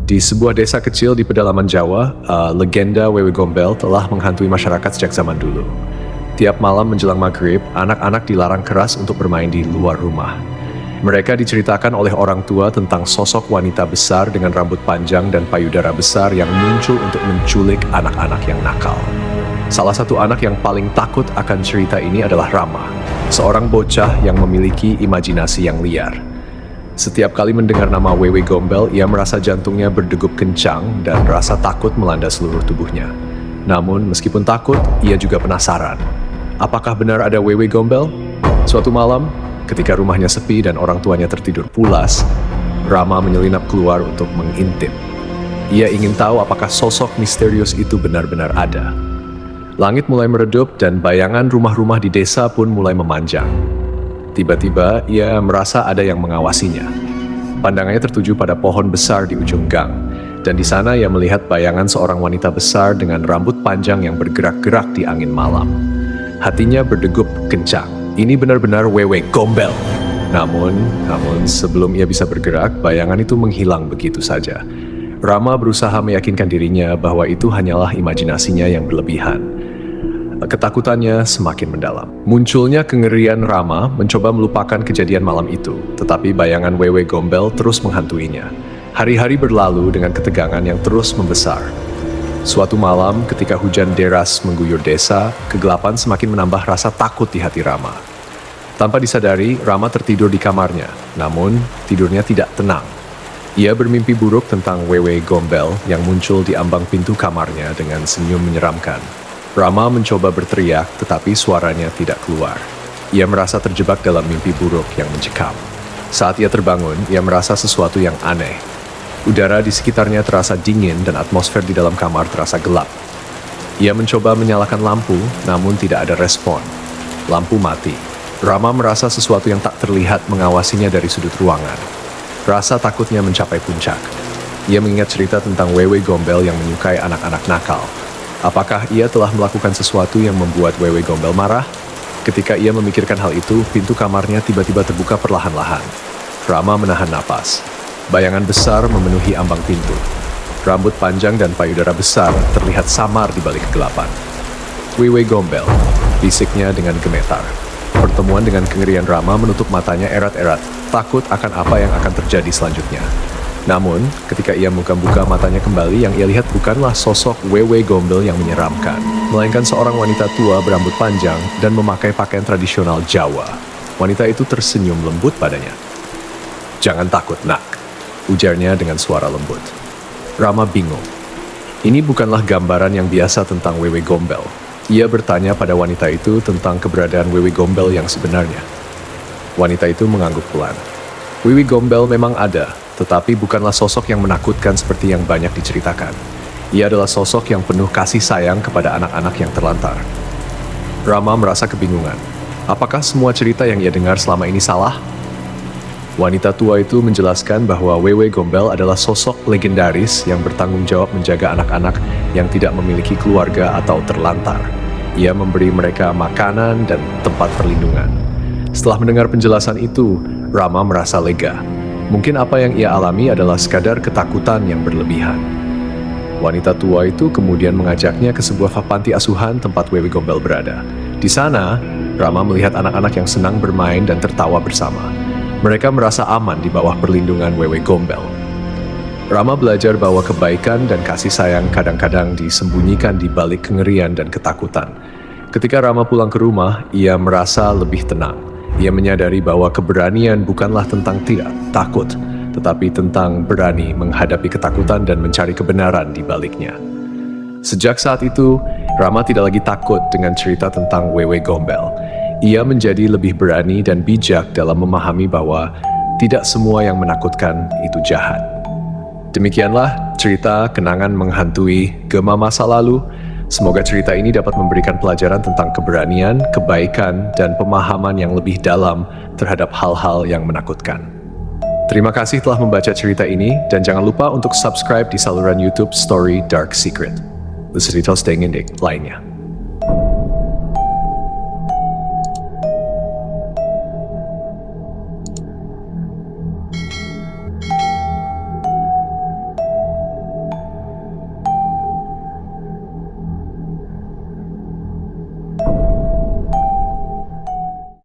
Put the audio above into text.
Di sebuah desa kecil di pedalaman Jawa, legenda Wewe Gombel telah menghantui masyarakat sejak zaman dulu. Tiap malam menjelang maghrib, anak-anak dilarang keras untuk bermain di luar rumah. Mereka diceritakan oleh orang tua tentang sosok wanita besar dengan rambut panjang dan payudara besar yang muncul untuk menculik anak-anak yang nakal. Salah satu anak yang paling takut akan cerita ini adalah Rama, seorang bocah yang memiliki imajinasi yang liar. Setiap kali mendengar nama Wewe Gombel, ia merasa jantungnya berdegup kencang dan rasa takut melanda seluruh tubuhnya. Namun, meskipun takut, ia juga penasaran. Apakah benar ada Wewe Gombel? Suatu malam, ketika rumahnya sepi dan orang tuanya tertidur pulas, Rama menyelinap keluar untuk mengintip. Ia ingin tahu apakah sosok misterius itu benar-benar ada. Langit mulai meredup dan bayangan rumah-rumah di desa pun mulai memanjang. Tiba-tiba, ia merasa ada yang mengawasinya. Pandangannya tertuju pada pohon besar di ujung gang, dan di sana ia melihat bayangan seorang wanita besar dengan rambut panjang yang bergerak-gerak di angin malam. Hatinya berdegup kencang. Ini benar-benar Wewe Gombel. Namun sebelum ia bisa bergerak, bayangan itu menghilang begitu saja. Rama berusaha meyakinkan dirinya bahwa itu hanyalah imajinasinya yang berlebihan. Ketakutannya semakin mendalam. Munculnya kengerian Rama mencoba melupakan kejadian malam itu, tetapi bayangan Wewe Gombel terus menghantuinya. Hari-hari berlalu dengan ketegangan yang terus membesar. Suatu malam, ketika hujan deras mengguyur desa, kegelapan semakin menambah rasa takut di hati Rama. Tanpa disadari, Rama tertidur di kamarnya, namun tidurnya tidak tenang. Ia bermimpi buruk tentang Wewe Gombel yang muncul di ambang pintu kamarnya dengan senyum menyeramkan. Rama mencoba berteriak, tetapi suaranya tidak keluar. Ia merasa terjebak dalam mimpi buruk yang mencekam. Saat ia terbangun, ia merasa sesuatu yang aneh. Udara di sekitarnya terasa dingin dan atmosfer di dalam kamar terasa gelap. Ia mencoba menyalakan lampu, namun tidak ada respon. Lampu mati. Rama merasa sesuatu yang tak terlihat mengawasinya dari sudut ruangan. Rasa takutnya mencapai puncak. Ia mengingat cerita tentang Wewe Gombel yang menyukai anak-anak nakal. Apakah ia telah melakukan sesuatu yang membuat Wewe Gombel marah? Ketika ia memikirkan hal itu, pintu kamarnya tiba-tiba terbuka perlahan-lahan. Rama menahan napas. Bayangan besar memenuhi ambang pintu. Rambut panjang dan payudara besar terlihat samar di balik kegelapan. Wewe Gombel, bisiknya dengan gemetar. Pertemuan dengan kengerian Rama menutup matanya erat-erat, takut akan apa yang akan terjadi selanjutnya. Namun, ketika ia buka matanya kembali, yang ia lihat bukanlah sosok Wewe Gombel yang menyeramkan, melainkan seorang wanita tua berambut panjang dan memakai pakaian tradisional Jawa. Wanita itu tersenyum lembut padanya. "Jangan takut, nak," ujarnya dengan suara lembut. Rama bingung. Ini bukanlah gambaran yang biasa tentang Wewe Gombel. Ia bertanya pada wanita itu tentang keberadaan Wewe Gombel yang sebenarnya. Wanita itu mengangguk pelan. Wewe Gombel memang ada, tetapi bukanlah sosok yang menakutkan seperti yang banyak diceritakan. Ia adalah sosok yang penuh kasih sayang kepada anak-anak yang terlantar. Rama merasa kebingungan. Apakah semua cerita yang ia dengar selama ini salah? Wanita tua itu menjelaskan bahwa Wewe Gombel adalah sosok legendaris yang bertanggung jawab menjaga anak-anak yang tidak memiliki keluarga atau terlantar. Ia memberi mereka makanan dan tempat perlindungan. Setelah mendengar penjelasan itu, Rama merasa lega. Mungkin apa yang ia alami adalah sekadar ketakutan yang berlebihan. Wanita tua itu kemudian mengajaknya ke sebuah panti asuhan tempat Wewe Gombel berada. Di sana, Rama melihat anak-anak yang senang bermain dan tertawa bersama. Mereka merasa aman di bawah perlindungan Wewe Gombel. Rama belajar bahwa kebaikan dan kasih sayang kadang-kadang disembunyikan di balik kengerian dan ketakutan. Ketika Rama pulang ke rumah, ia merasa lebih tenang. Ia menyadari bahwa keberanian bukanlah tentang tidak takut, tetapi tentang berani menghadapi ketakutan dan mencari kebenaran di baliknya. Sejak saat itu, Rama tidak lagi takut dengan cerita tentang Wewe Gombel. Ia menjadi lebih berani dan bijak dalam memahami bahwa tidak semua yang menakutkan itu jahat. Demikianlah cerita kenangan menghantui Gema masa lalu. Semoga cerita ini dapat memberikan pelajaran tentang keberanian, kebaikan, dan pemahaman yang lebih dalam terhadap hal-hal yang menakutkan. Terima kasih telah membaca cerita ini, dan jangan lupa untuk subscribe di saluran YouTube Story Dark Secret. The cerita Staying Indik lainnya.